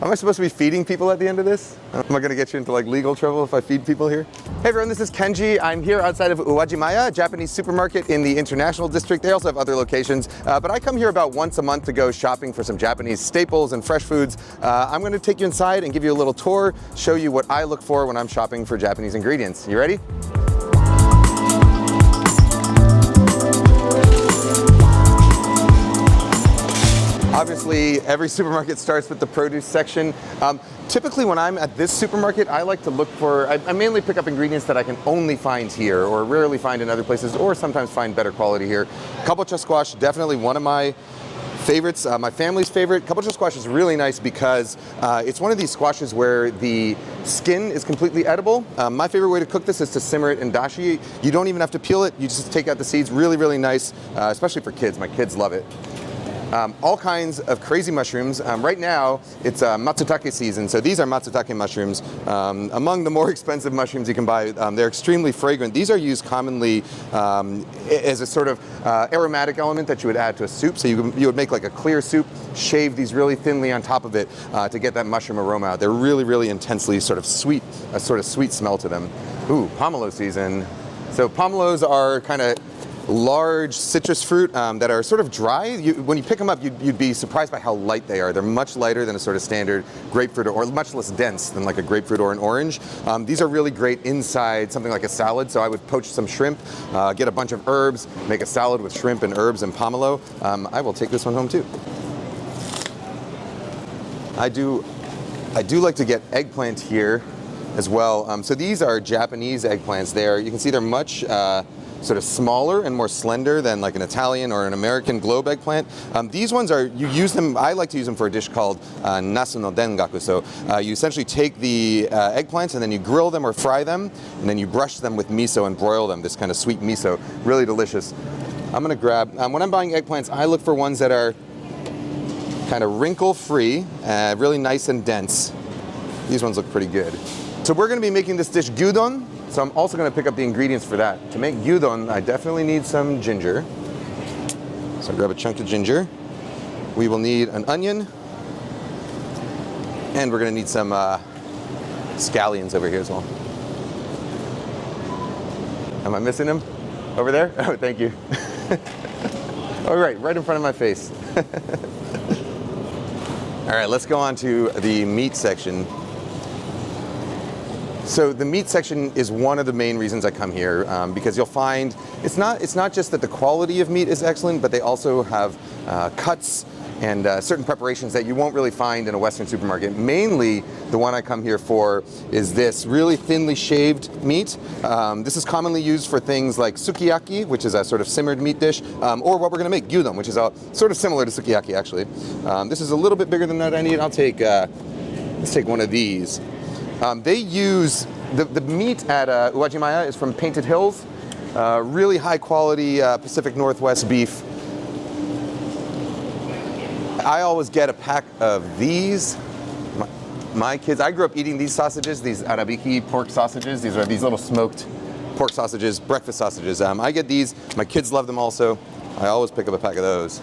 Am I supposed to be feeding people at the end of this? Am I going to get you into like legal trouble if I feed people here? Hey everyone, this is Kenji. I'm here outside of Uwajimaya, a Japanese supermarket in the International District. They also have other locations, but I come here about once a month to go shopping for some Japanese staples and fresh foods. I'm going to take you inside and give you a little tour, show you what I look for when I'm shopping for Japanese ingredients. You ready? Obviously, every supermarket starts with the produce section. Typically, when I'm at this supermarket, I like to look for, I mainly pick up ingredients that I can only find here or rarely find in other places, or sometimes find better quality here. Kabocha squash, definitely one of my favorites, my family's favorite. Kabocha squash is really nice because it's one of these squashes where the skin is completely edible. My favorite way to cook this is to simmer it in dashi. You don't even have to peel it, you just take out the seeds. Really, really nice, especially for kids. My kids love it. All kinds of crazy mushrooms. Right now, it's Matsutake season, so these are Matsutake mushrooms. Among the more expensive mushrooms you can buy, they're extremely fragrant. These are used commonly as a sort of aromatic element that you would add to a soup. So you would make like a clear soup, shave these really thinly on top of it to get that mushroom aroma out. They're really, really intensely sort of sweet, a sort of sweet smell to them. Ooh, pomelo season. So pomelos are kind of large citrus fruit that are sort of dry. When you pick them up, you'd be surprised by how light they are. They're much lighter than a sort of standard grapefruit, or much less dense than like a grapefruit or an orange. These are really great inside something like a salad, so I would poach some shrimp, get a bunch of herbs, make a salad with shrimp and herbs and pomelo. I will take this one home too. I do like to get eggplant here as well. So these are Japanese eggplants. You can see they're much sort of smaller and more slender than like an Italian or an American globe eggplant. These ones are, you use them, I like to use them for a dish called nasu no dengaku. So you essentially take the eggplants and then you grill them or fry them, and then you brush them with miso and broil them, this kind of sweet miso. Really delicious. I'm gonna grab, when I'm buying eggplants, I look for ones that are kind of wrinkle-free, really nice and dense. These ones look pretty good. So we're gonna be making this dish gyudon. So I'm also going to pick up the ingredients for that. To make gyudon, I definitely need some ginger. So grab a chunk of ginger. We will need an onion. And we're going to need some scallions over here as well. Am I missing them? Over there? Oh, thank you. All right in front of my face. All right, let's go on to the meat section. So the meat section is one of the main reasons I come here, because you'll find it's not just that the quality of meat is excellent, but they also have cuts and certain preparations that you won't really find in a Western supermarket. Mainly, the one I come here for is this really thinly shaved meat. This is commonly used for things like sukiyaki, which is a sort of simmered meat dish, or what we're going to make, gyudon, which is sort of similar to sukiyaki actually. This is a little bit bigger than that I need. I'll take let's take one of these. They use, the meat at Uwajimaya is from Painted Hills, really high quality Pacific Northwest beef. I always get a pack of these. My kids, I grew up eating these sausages, these Arabiki pork sausages. These are these little smoked pork sausages, breakfast sausages. I get these, my kids love them also. I always pick up a pack of those.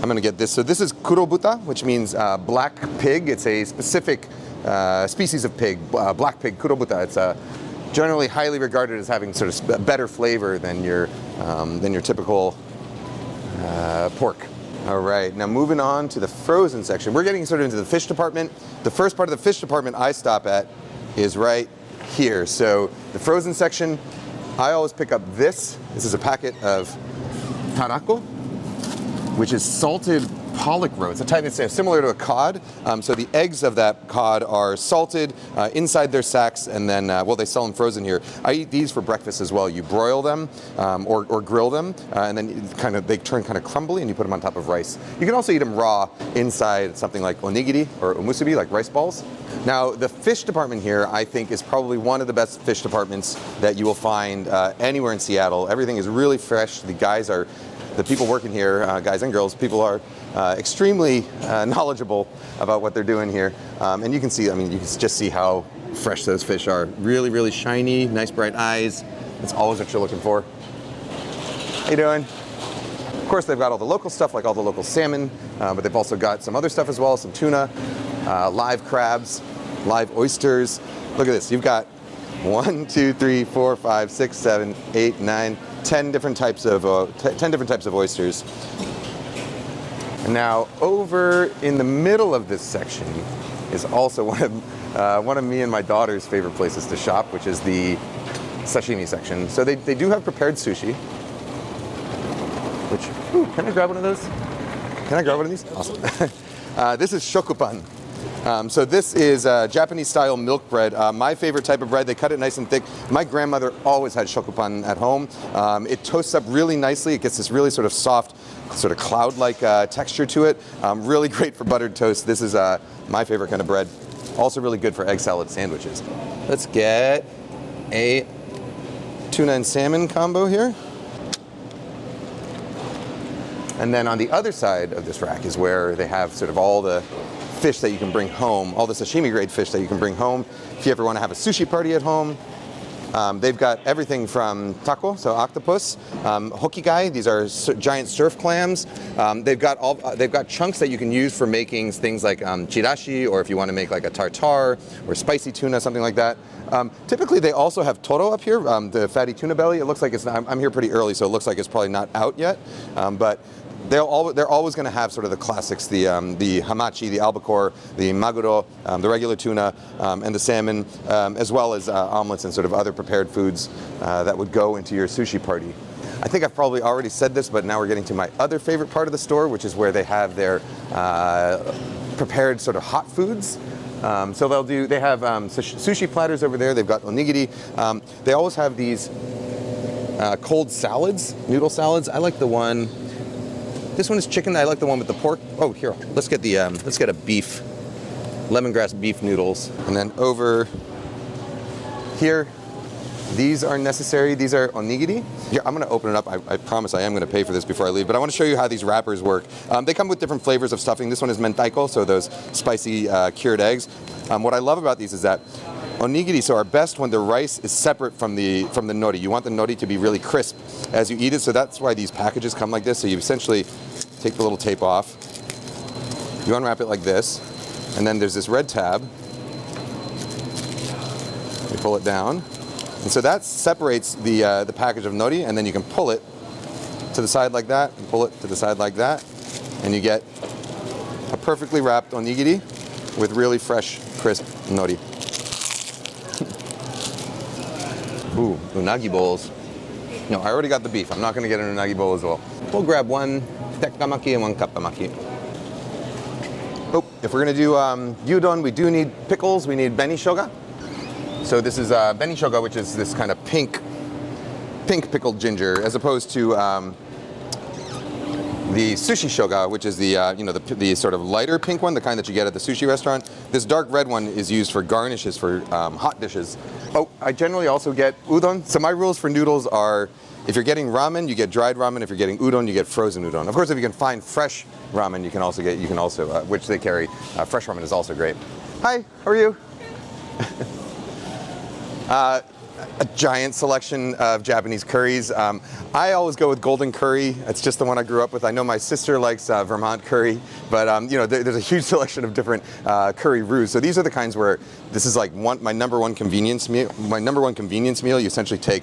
I'm gonna get this. So this is Kurobuta, which means black pig. It's a specific species of pig, black pig, Kurobuta. It's generally highly regarded as having sort of better flavor than your typical pork. All right, now moving on to the frozen section. We're getting sort of into the fish department. The first part of the fish department I stop at is right here. So the frozen section, I always pick up this. This is a packet of Tarako, which is salted pollock roe. It's a type, it's similar to a cod. So the eggs of that cod are salted inside their sacks, and then, well, they sell them frozen here. I eat these for breakfast as well. You broil them or grill them, and then they turn kind of crumbly, and you put them on top of rice. You can also eat them raw inside something like onigiri or umusubi, like rice balls. Now, the fish department here, I think, is probably one of the best fish departments that you will find anywhere in Seattle. Everything is really fresh. The people working here, guys and girls, people are extremely knowledgeable about what they're doing here. And you can see, I mean, you can just see how fresh those fish are. Really, really shiny, nice bright eyes. That's always what you're looking for. How you doing? Of course, they've got all the local stuff, like all the local salmon, but they've also got some other stuff as well, some tuna. live crabs, live oysters. Look at this. You've got 1, 2, 3, 4, 5, 6, 7, 8, 9, 10 different types of 10 different types of oysters. And now over in the middle of this section is also one of me and my daughter's favorite places to shop, which is the sashimi section. So they do have prepared sushi. Which, ooh, can I grab one of those? Can I grab one of these? Awesome. This is Shokupan. So this is Japanese-style milk bread. My favorite type of bread. They cut it nice and thick. My grandmother always had Shokupan at home. It toasts up really nicely. It gets this really sort of soft, sort of cloud-like texture to it. Really great for buttered toast. This is my favorite kind of bread. Also really good for egg salad sandwiches. Let's get a tuna and salmon combo here. And then on the other side of this rack is where they have sort of all the fish that you can bring home, all the sashimi grade fish that you can bring home. If you ever want to have a sushi party at home, they've got everything from tako, so octopus, hokigai, these are giant surf clams. They've got chunks that you can use for making things like chirashi, or if you want to make like a tartare or spicy tuna, something like that. Typically they also have toro up here, the fatty tuna belly. It looks like it's not, I'm here pretty early, so it looks like it's probably not out yet, but they're always going to have sort of the classics, the hamachi, the albacore, the maguro, the regular tuna, and the salmon, as well as omelets and sort of other prepared foods that would go into your sushi party. I think I've probably already said this, but now we're getting to my other favorite part of the store, which is where they have their prepared sort of hot foods. So they have sushi platters over there. They've got onigiri. They always have these cold salads, noodle salads. I like the one. This one is chicken. I like the one with the pork. Oh, here, let's get a beef, lemongrass beef noodles. And then over here, these are necessary. These are onigiri. Here, I'm gonna open it up. I promise I am gonna pay for this before I leave, but I wanna show you how these wrappers work. They come with different flavors of stuffing. This one is mentaiko, so those spicy cured eggs. What I love about these is that onigiri are best when the rice is separate from the nori. You want the nori to be really crisp as you eat it, so that's why these packages come like this. So you essentially take the little tape off, you unwrap it like this, and then there's this red tab. You pull it down, and so that separates the package of nori, and then you can pull it to the side like that, and pull it to the side like that, and you get a perfectly wrapped onigiri with really fresh, crisp nori. Ooh, unagi bowls. No, I already got the beef. I'm not going to get an unagi bowl as well. We'll grab one tekkamaki and one kappamaki. Oh, if we're going to do gyudon, we do need pickles. We need Beni shoga. So this is Beni shoga, which is this kind of pink pickled ginger, as opposed to the sushi shoga, which is the sort of lighter pink one, the kind that you get at the sushi restaurant. This dark red one is used for garnishes for hot dishes. Oh, I generally also get udon. So my rules for noodles are, if you're getting ramen, you get dried ramen. If you're getting udon, you get frozen udon. Of course, if you can find fresh ramen, you can also which they carry. Fresh ramen is also great. Hi, how are you? A giant selection of Japanese curries. I always go with golden curry. It's just the one I grew up with. I know my sister likes Vermont curry, but there's a huge selection of different curry roux. So these are the kinds where this is like my number one convenience meal. My number one convenience meal. You essentially take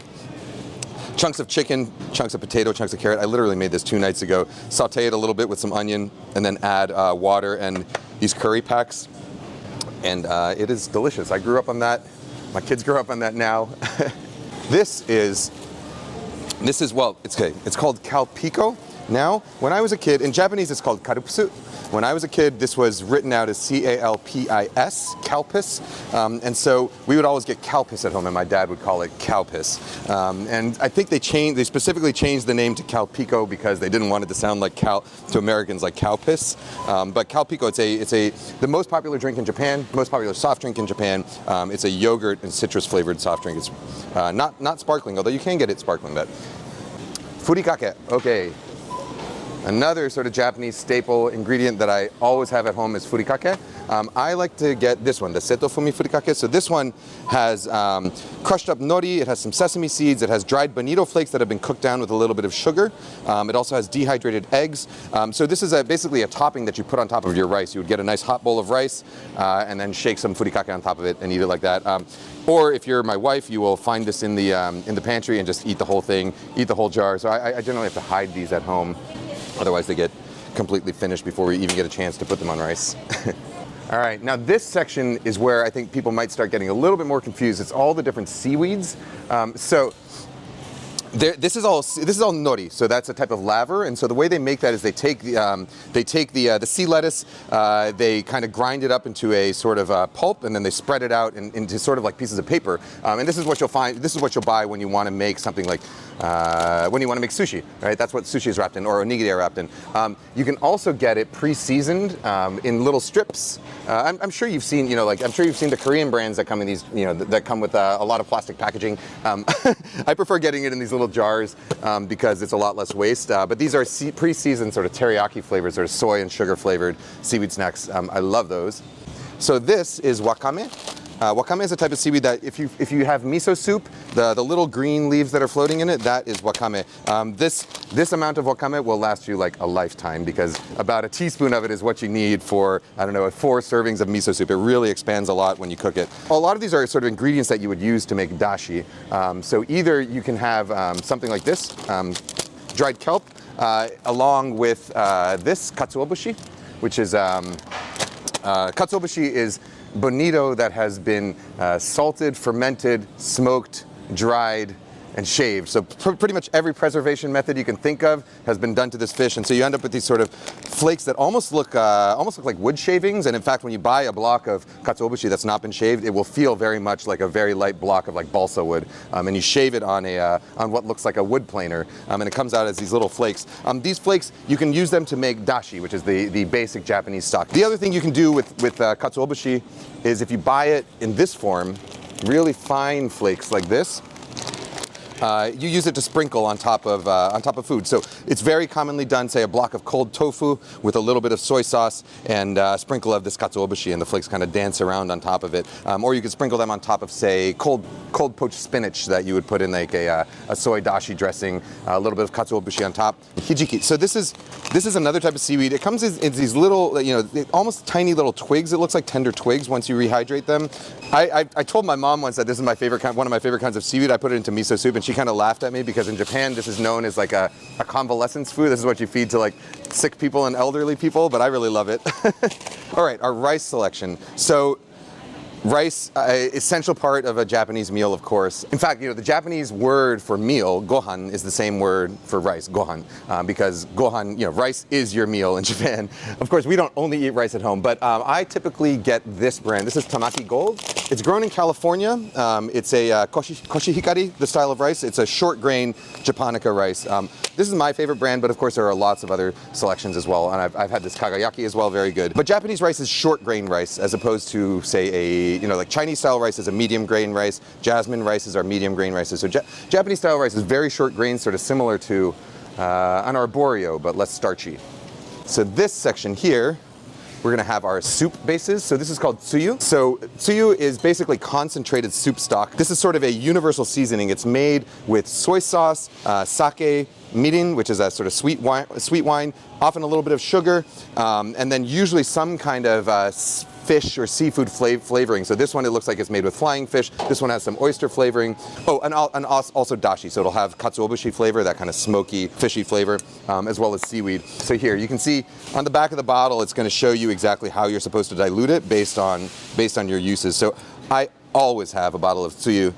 chunks of chicken, chunks of potato, chunks of carrot. I literally made this 2 nights ago. Saute it a little bit with some onion, and then add water and these curry packs, and it is delicious. I grew up on that. My kids grow up on that now. This is well, it's called calpico now. When I was a kid, in Japanese it's called karupusu. When I was a kid, this was written out as C-A-L-P-I-S, calpis. And so we would always get calpis at home, and my dad would call it calpis. And I think they specifically changed the name to calpico because they didn't want it to sound like to Americans like calpis. But calpico, it's the most popular drink in Japan, most popular soft drink in Japan. It's a yogurt and citrus flavored soft drink. It's not sparkling, although you can get it sparkling. But Furikake, okay. Another sort of Japanese staple ingredient that I always have at home is furikake. I like to get this one, the Seto Fumi Furikake. So this one has crushed up nori, it has some sesame seeds, it has dried bonito flakes that have been cooked down with a little bit of sugar. It also has dehydrated eggs. So this is basically a topping that you put on top of your rice. You would get a nice hot bowl of rice and then shake some furikake on top of it and eat it like that. Or if you're my wife, you will find this in the pantry and just eat the whole thing, eat the whole jar. So I generally have to hide these at home, otherwise they get completely finished before we even get a chance to put them on rice. All right, now this section is where I think people might start getting a little bit more confused. It's all the different seaweeds. This is all nori, so that's a type of laver, and so the way they make that is they take the sea lettuce, they kind of grind it up into a sort of pulp, and then they spread it out into sort of like pieces of paper. And this is what you'll find. This is what you'll buy when you want to make something like when you want to make sushi, right? That's what sushi is wrapped in, or onigiri are wrapped in. You can also get it pre-seasoned in little strips. I'm sure you've seen, I'm sure you've seen the Korean brands that come in these, that come with a lot of plastic packaging. I prefer getting it in these little jars because it's a lot less waste. But these are pre-seasoned sort of teriyaki flavors, sort of soy and sugar flavored seaweed snacks. I love those. So this is wakame. Wakame is a type of seaweed that if you have miso soup, the little green leaves that are floating in it, that is wakame. This amount of wakame will last you like a lifetime because about a teaspoon of it is what you need for, I don't know, 4 servings of miso soup. It really expands a lot when you cook it. A lot of these are sort of ingredients that you would use to make dashi. So either you can have something like this, dried kelp, along with this katsuobushi, which is, katsuobushi is bonito that has been salted, fermented, smoked, dried, and shaved. So pretty much every preservation method you can think of has been done to this fish, and so you end up with these sort of flakes that almost look like wood shavings. And in fact, when you buy a block of katsuobushi that's not been shaved, it will feel very much like a very light block of like balsa wood. And you shave it on what looks like a wood planer, and it comes out as these little flakes. These flakes, you can use them to make dashi, which is the basic Japanese stock. The other thing you can do with katsuobushi is if you buy it in this form, really fine flakes like this, you use it to sprinkle on top of food. So it's very commonly done, say a block of cold tofu with a little bit of soy sauce and a sprinkle of this katsuobushi, and the flakes kind of dance around on top of it. Or you could sprinkle them on top of, say, cold poached spinach that you would put in like a soy dashi dressing, a little bit of katsuobushi on top. Hijiki. So this is another type of seaweed. It comes in these little, almost tiny little twigs. It looks like tender twigs once you rehydrate them. I told my mom once that this is my favorite one of my favorite kinds of seaweed. I put it into miso soup, and she kind of laughed at me because in Japan this is known as like a convalescence food. This is what you feed to like sick people and elderly people, but I really love it. All right, our rice selection. So rice, essential part of a Japanese meal, of course. In fact, the Japanese word for meal, Gohan, is the same word for rice, Gohan, because Gohan, rice is your meal in Japan. Of course, we don't only eat rice at home, but I typically get this brand. This is Tomaki Gold. It's grown in California. It's a koshihikari, the style of rice. It's a short grain Japonica rice. This is my favorite brand, but of course there are lots of other selections as well. And I've had this kagayaki as well, very good. But Japanese rice is short grain rice as opposed to, say, like Chinese style rice is a medium grain rice. Jasmine rices are medium grain rices. So Japanese style rice is very short grain, sort of similar to an arborio, but less starchy. So this section here, we're gonna have our soup bases. So this is called tsuyu. So tsuyu is basically concentrated soup stock. This is sort of a universal seasoning. It's made with soy sauce, sake, mirin, which is a sort of sweet wine, often a little bit of sugar, and then usually some kind of fish or seafood flavoring. So this one, it looks like it's made with flying fish. This one has some oyster flavoring. Oh, and also dashi. So it'll have katsuobushi flavor, that kind of smoky, fishy flavor, as well as seaweed. So here, you can see on the back of the bottle, it's going to show you exactly how you're supposed to dilute it based on your uses. So I always have a bottle of tsuyu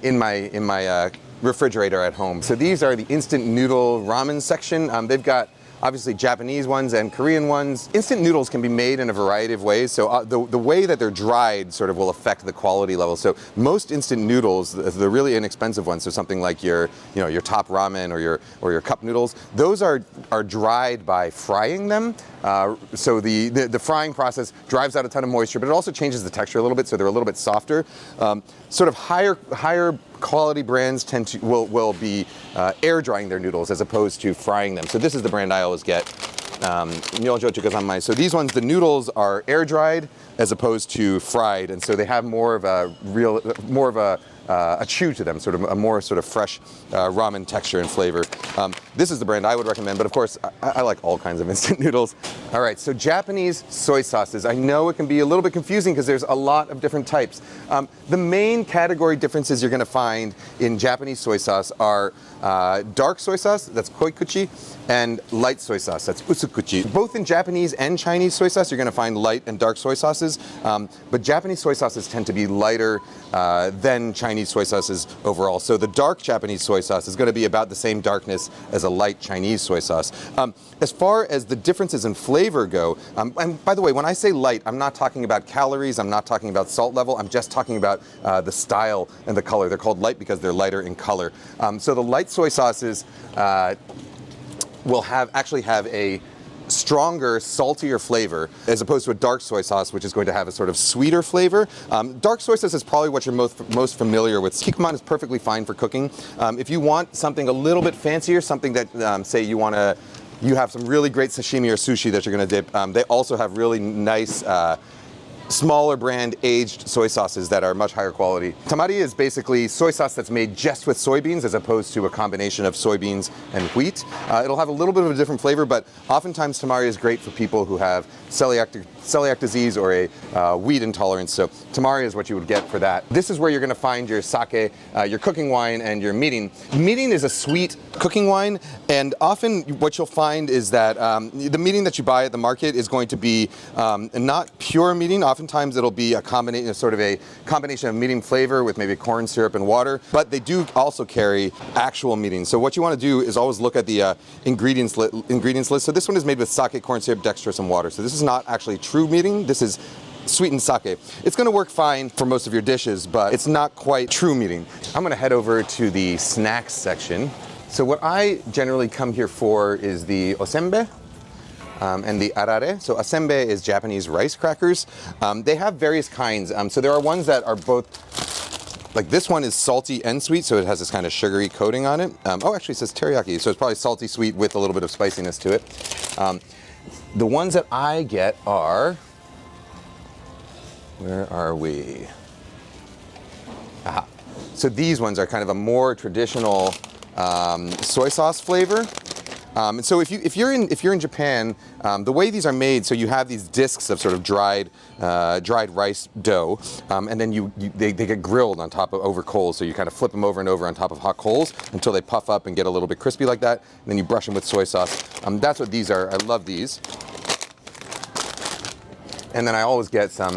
in my refrigerator at home. So these are the instant noodle ramen section. They've got obviously Japanese ones and Korean ones. Instant noodles can be made in a variety of ways. So the way that they're dried sort of will affect the quality level. So most instant noodles, the really inexpensive ones, so something like your top ramen or your cup noodles, those are dried by frying them. So the frying process drives out a ton of moisture, but it also changes the texture a little bit, so they're a little bit softer. Sort of higher quality brands will be air drying their noodles as opposed to frying them. So this is the brand I always get. Myojo. So these ones, the noodles are air dried as opposed to fried, and so they have more of a chew to them, sort of a more sort of fresh ramen texture and flavor. This is the brand I would recommend, but of course I like all kinds of instant noodles. All right, so Japanese soy sauces. I know it can be a little bit confusing because there's a lot of different types. The main category differences you're going to find in Japanese soy sauce are dark soy sauce, that's koikuchi, and light soy sauce, that's usukuchi. Both in Japanese and Chinese soy sauce, you're going to find light and dark soy sauces, but Japanese soy sauces tend to be lighter than Chinese soy sauces overall. So the dark Japanese soy sauce is going to be about the same darkness as a light Chinese soy sauce. As far as the differences in flavor go, and by the way, when I say light, I'm not talking about calories, I'm not talking about salt level, I'm just talking about the style and the color. They're called light because they're lighter in color. So the light soy sauces will actually have a stronger, saltier flavor as opposed to a dark soy sauce, which is going to have a sort of sweeter flavor. Dark soy sauce is probably what you're most familiar with. Shokupan is perfectly fine for cooking. If you want something a little bit fancier, something that, say you have some really great sashimi or sushi that you're going to dip, they also have really nice smaller brand aged soy sauces that are much higher quality. Tamari is basically soy sauce that's made just with soybeans as opposed to a combination of soybeans and wheat. It'll have a little bit of a different flavor, but oftentimes tamari is great for people who have celiac disease or a wheat intolerance. So tamari is what you would get for that. This is where you're going to find your sake, your cooking wine, and your mirin. Mirin is a sweet cooking wine, and often what you'll find is that the mirin that you buy at the market is going to be not pure mirin. Oftentimes it'll be a combination of mirin flavor with maybe corn syrup and water, but they do also carry actual mirin. So what you want to do is always look at the ingredients list. So this one is made with sake, corn syrup, dextrose, and water. So this is not actually true mirin. This is sweetened sake. It's going to work fine for most of your dishes, but it's not quite true mirin. I'm going to head over to the snacks section. So what I generally come here for is the osenbe. And the arare. So asenbe is Japanese rice crackers. They have various kinds. So there are ones that are both, like this one is salty and sweet, so it has this kind of sugary coating on it. Oh, actually it says teriyaki, so it's probably salty sweet with a little bit of spiciness to it. The ones that I get are, where are we? Aha. So these ones are kind of a more traditional soy sauce flavor. And so if you're in Japan, the way these are made, so you have these discs of sort of dried rice dough, and then they get grilled on top of over coals. So you kind of flip them over and over on top of hot coals until they puff up and get a little bit crispy like that. And then you brush them with soy sauce. That's what these are. I love these. And then I always get some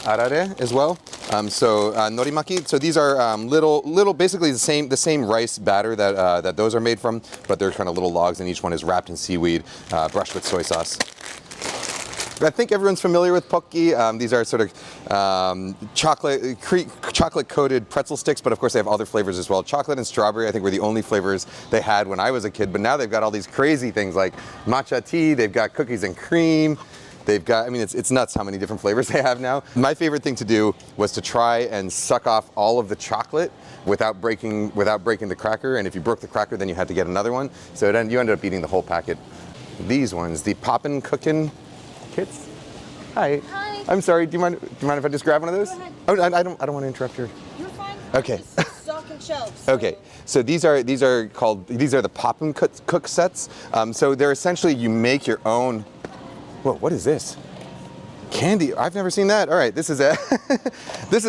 arare as well. Norimaki. So these are little, basically the same rice batter that those are made from, but they're kind of little logs, and each one is wrapped in seaweed, brushed with soy sauce. I think everyone's familiar with pokki. These are sort of chocolate-coated pretzel sticks, but of course they have other flavors as well. Chocolate and strawberry, I think, were the only flavors they had when I was a kid, but now they've got all these crazy things like matcha tea. They've got cookies and cream. They've got, I mean, it's nuts how many different flavors they have now. My favorite thing to do was to try and suck off all of the chocolate without breaking the cracker. And if you broke the cracker, then you had to get another one. So you ended up eating the whole packet. These ones, the Poppin' Cookin' kits. Hi. Hi. I'm sorry. Do you mind if I just grab one of those? Go ahead. Oh, I don't want to interrupt your. You're fine. Okay. Stocking shelves. Okay. So these are the Poppin' Cook sets. So they're essentially, you make your own. Whoa, what is this? Candy, I've never seen that. All right, this is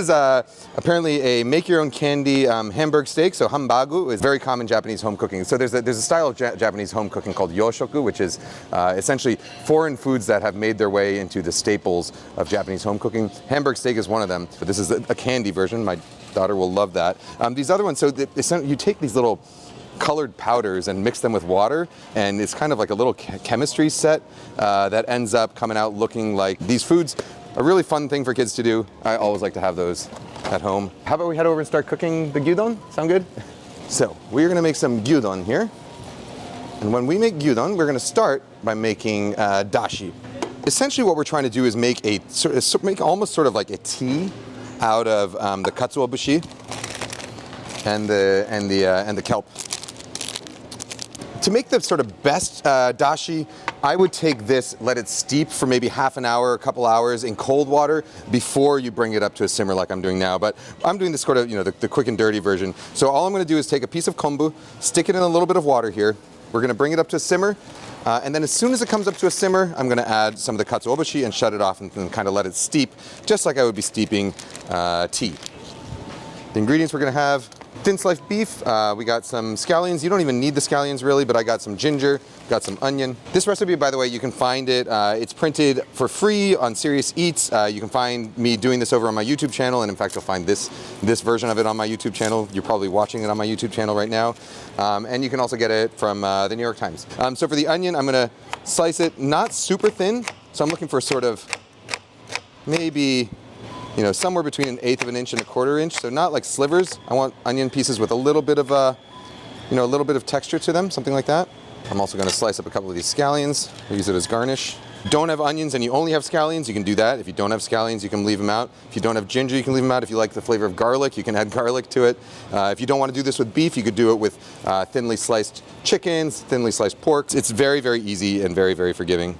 apparently a make your own candy hamburg steak. So hambagu is very common Japanese home cooking. So there's a style of Japanese home cooking called yoshoku, which is essentially foreign foods that have made their way into the staples of Japanese home cooking. Hamburg steak is one of them, but this is a candy version. My daughter will love that. These other ones, so you take these little colored powders and mix them with water, and it's kind of like a little chemistry set that ends up coming out looking like these foods. A really fun thing for kids to do. I always like to have those at home. How about we head over and start cooking the gyudon? Sound good? So we're gonna make some gyudon here. And when we make gyudon, we're gonna start by making dashi. Essentially what we're trying to do is make almost sort of like a tea out of the katsuobushi and the kelp. To make the sort of best dashi, I would take this, let it steep for maybe half an hour, a couple hours in cold water before you bring it up to a simmer like I'm doing now. But I'm doing this sort of, the quick and dirty version. So all I'm gonna do is take a piece of kombu, stick it in a little bit of water here. We're gonna bring it up to a simmer. And then as soon as it comes up to a simmer, I'm gonna add some of the katsuobushi and shut it off and kind of let it steep, just like I would be steeping tea. The ingredients we're gonna have: thin sliced beef, we got some scallions. You don't even need the scallions really, but I got some ginger, got some onion. This recipe, by the way, you can find it, it's printed for free on Serious Eats. You can find me doing this over on my YouTube channel, and in fact, you'll find this version of it on my YouTube channel. You're probably watching it on my YouTube channel right now. And you can also get it from the New York Times. So for the onion, I'm gonna slice it not super thin, so I'm looking for sort of maybe, somewhere between 1/8 of an inch and 1/4 inch, so not like slivers. I want onion pieces with a little bit of a little bit of texture to them, something like that. I'm also gonna slice up a couple of these scallions, use it as garnish. Don't have onions and you only have scallions, you can do that. If you don't have scallions, you can leave them out. If you don't have ginger, you can leave them out. If you like the flavor of garlic, you can add garlic to it. If you don't want to do this with beef, you could do it with thinly sliced chickens, thinly sliced pork. It's very, very easy and very, very forgiving.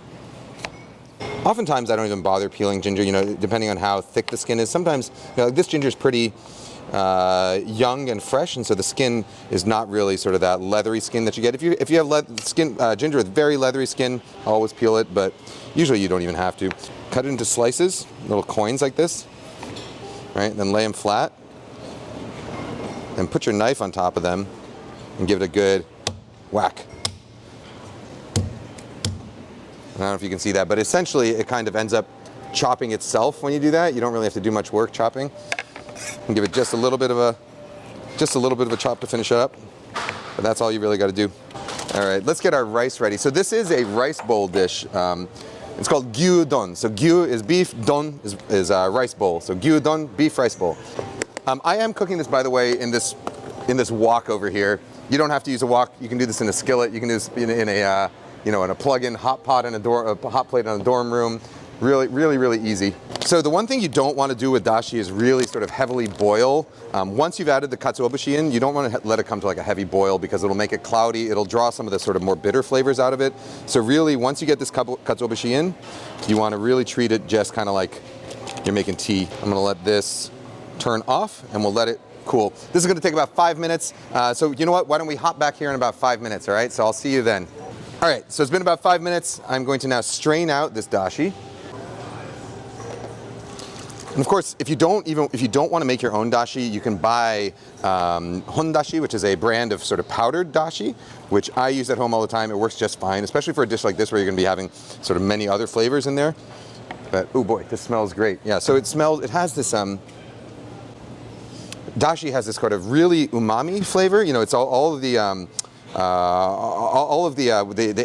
Oftentimes, I don't even bother peeling ginger, depending on how thick the skin is. Sometimes, this ginger is pretty young and fresh, and so the skin is not really sort of that leathery skin that you get. If you have ginger with very leathery skin, I'll always peel it, but usually you don't even have to. Cut it into slices, little coins like this, right? Then lay them flat, and put your knife on top of them, and give it a good whack. I don't know if you can see that, but essentially it kind of ends up chopping itself when you do that. You don't really have to do much work chopping. And give it just a little bit of a chop to finish it up. But that's all you really got to do. All right, let's get our rice ready. So this is a rice bowl dish. It's called gyudon. So gyu is beef, don is rice bowl. So gyudon, beef rice bowl. I am cooking this, by the way, in this wok over here. You don't have to use a wok. You can do this in a skillet. You can do this in a plug-in hot pot in a hot plate in a dorm room. Really, really, really easy. So the one thing you don't want to do with dashi is really sort of heavily boil. Once you've added the katsuobushi in, you don't want to let it come to like a heavy boil because it'll make it cloudy. It'll draw some of the sort of more bitter flavors out of it. So really, once you get this katsuobushi in, you want to really treat it just kind of like you're making tea. I'm going to let this turn off and we'll let it cool. This is going to take about 5 minutes. So you know what? Why don't we hop back here in about 5 minutes, all right? So I'll see you then. All right, so it's been about 5 minutes. I'm going to now strain out this dashi. And of course, if you don't want to make your own dashi, you can buy hondashi, which is a brand of sort of powdered dashi, which I use at home all the time. It works just fine, especially for a dish like this where you're going to be having sort of many other flavors in there. But oh boy, this smells great. Yeah, so it has this dashi has this sort of really umami flavor. It's all of the the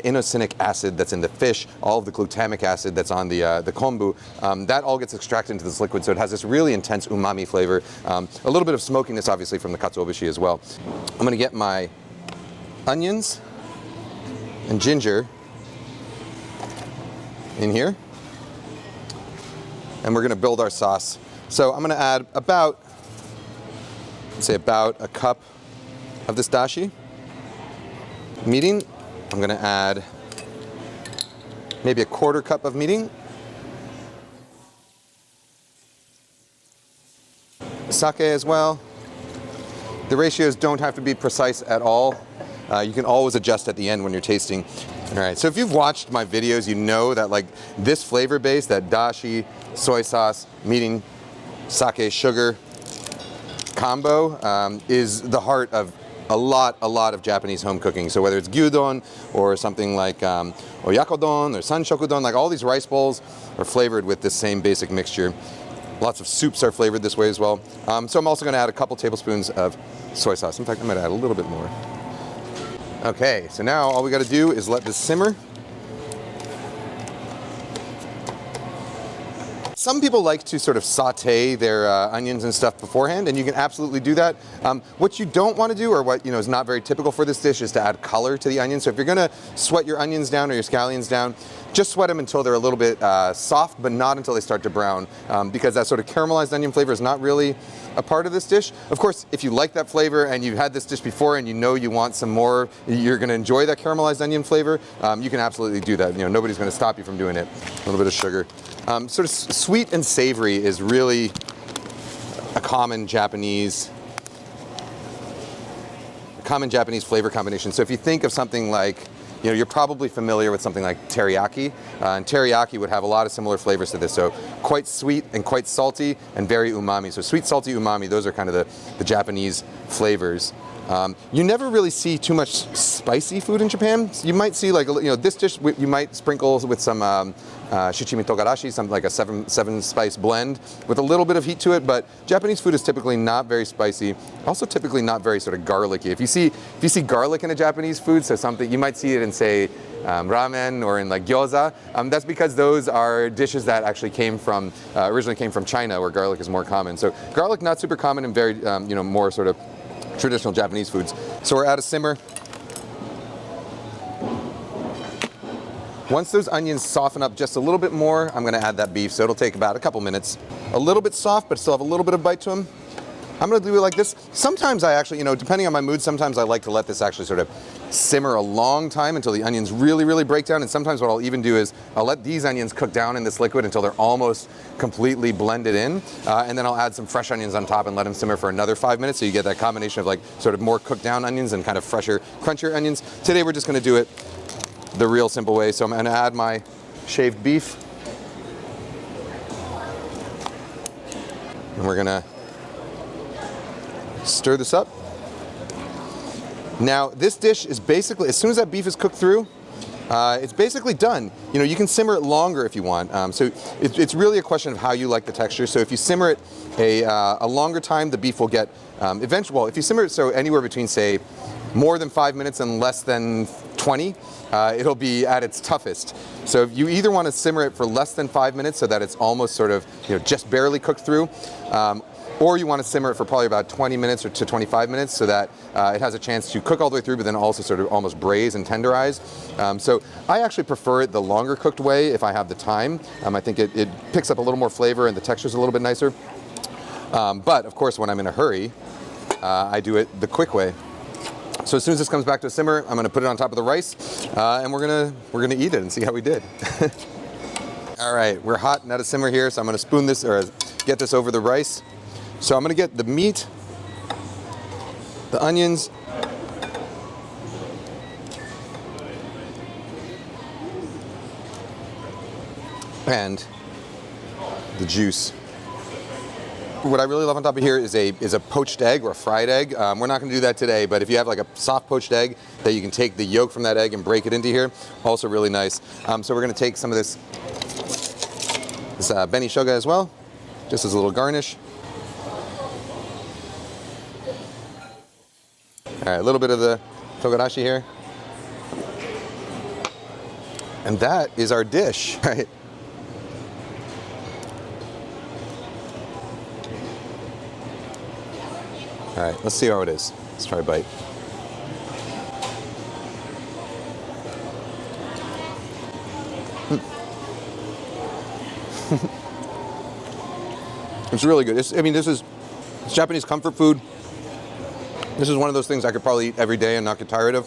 inosinic acid that's in the fish, all of the glutamic acid that's on the kombu, that all gets extracted into this liquid, so it has this really intense umami flavor. A little bit of smokiness, obviously, from the katsuobushi as well. I'm going to get my onions and ginger in here, and we're going to build our sauce. So I'm going to add about a cup of this dashi. Mirin, I'm going to add maybe a 1/4 cup of mirin. Sake as well. The ratios don't have to be precise at all. You can always adjust at the end when you're tasting. All right, so if you've watched my videos, you know that like this flavor base, that dashi, soy sauce, mirin, sake, sugar combo is the heart of a lot of Japanese home cooking. So whether it's gyudon or something like oyakodon or sanshokudon, like all these rice bowls are flavored with this same basic mixture. Lots of soups are flavored this way as well. So I'm also going to add a couple tablespoons of soy sauce. In fact, I'm going to add a little bit more. Okay, so now all we got to do is let this simmer. Some people like to sort of saute their onions and stuff beforehand, and you can absolutely do that. What you don't want to do, or what is not very typical for this dish, is to add color to the onions. So if you're going to sweat your onions down or your scallions down, just sweat them until they're a little bit soft, but not until they start to brown, because that sort of caramelized onion flavor is not really a part of this dish. Of course, if you like that flavor and you've had this dish before and you know you want some more, you're going to enjoy that caramelized onion flavor, you can absolutely do that. Nobody's going to stop you from doing it. A little bit of sugar. Sort of sweet and savory is really a common Japanese flavor combination. So if you think of something like, you're probably familiar with something like teriyaki, and teriyaki would have a lot of similar flavors to this. So quite sweet and quite salty and very umami. So sweet, salty, umami, those are kind of the Japanese flavors. You never really see too much spicy food in Japan. So you might see this dish, you might sprinkle with some shichimi togarashi, like a seven spice blend with a little bit of heat to it, but Japanese food is typically not very spicy, also typically not very sort of garlicky. If you see garlic in a Japanese food, so something, you might see it in, say, ramen or in like gyoza, that's because those are dishes that actually originally came from China, where garlic is more common. So garlic not super common in very, more sort of traditional Japanese foods. So we're at a simmer. Once those onions soften up just a little bit more, I'm going to add that beef. So it'll take about a couple minutes. A little bit soft, but still have a little bit of bite to them. I'm going to do it like this. Sometimes I actually, depending on my mood, sometimes I like to let this actually sort of simmer a long time until the onions really, really break down. And sometimes what I'll even do is I'll let these onions cook down in this liquid until they're almost completely blended in. And then I'll add some fresh onions on top and let them simmer for another 5 minutes. So you get that combination of like sort of more cooked down onions and kind of fresher, crunchier onions. Today we're just going to do it the real simple way. So I'm going to add my shaved beef. And we're going to stir this up. Now, this dish is basically, as soon as that beef is cooked through, it's basically done. You can simmer it longer if you want. So it's really a question of how you like the texture. So if you simmer it a longer time, the beef will get eventually, well, if you simmer it so anywhere between, say, more than 5 minutes and less than 20, it'll be at its toughest. So if you either want to simmer it for less than 5 minutes so that it's almost sort of, just barely cooked through, or you want to simmer it for probably about 20 minutes or to 25 minutes so that it has a chance to cook all the way through, but then also sort of almost braise and tenderize. So I actually prefer it the longer cooked way if I have the time. I think it picks up a little more flavor and the texture's a little bit nicer. But of course, when I'm in a hurry, I do it the quick way. So as soon as this comes back to a simmer, I'm going to put it on top of the rice, and we're gonna eat it and see how we did. All right, we're hot and at a simmer here, so I'm going to spoon this or get this over the rice. So I'm going to get the meat, the onions, and the juice. What I really love on top of here is a poached egg or a fried egg. We're not going to do that today, but if you have like a soft poached egg that you can take the yolk from that egg and break it into here, also really nice. So we're going to take some of this Beni shoga as well, just as a little garnish. All right, a little bit of the togarashi here. And that is our dish, right? All right, let's see how it is. Let's try a bite. It's really good. This is Japanese comfort food. This is one of those things I could probably eat every day and not get tired of.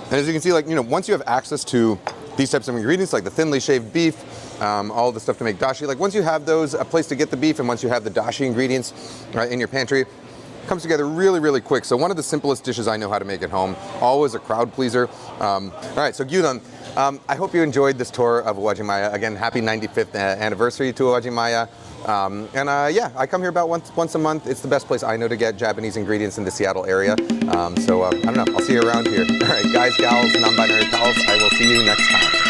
And as you can see, once you have access to these types of ingredients, like the thinly shaved beef, all the stuff to make dashi, once you have those, a place to get the beef, and once you have the dashi ingredients in your pantry, it comes together really, really quick. So one of the simplest dishes I know how to make at home, always a crowd pleaser. All right, so gyudon. I hope you enjoyed this tour of Uwajimaya. Again, happy 95th anniversary to Uwajimaya. Yeah, I come here about once a month. It's the best place I know to get Japanese ingredients in the Seattle area. I don't know, I'll see you around here. All right, guys, gals, non-binary pals, I will see you next time.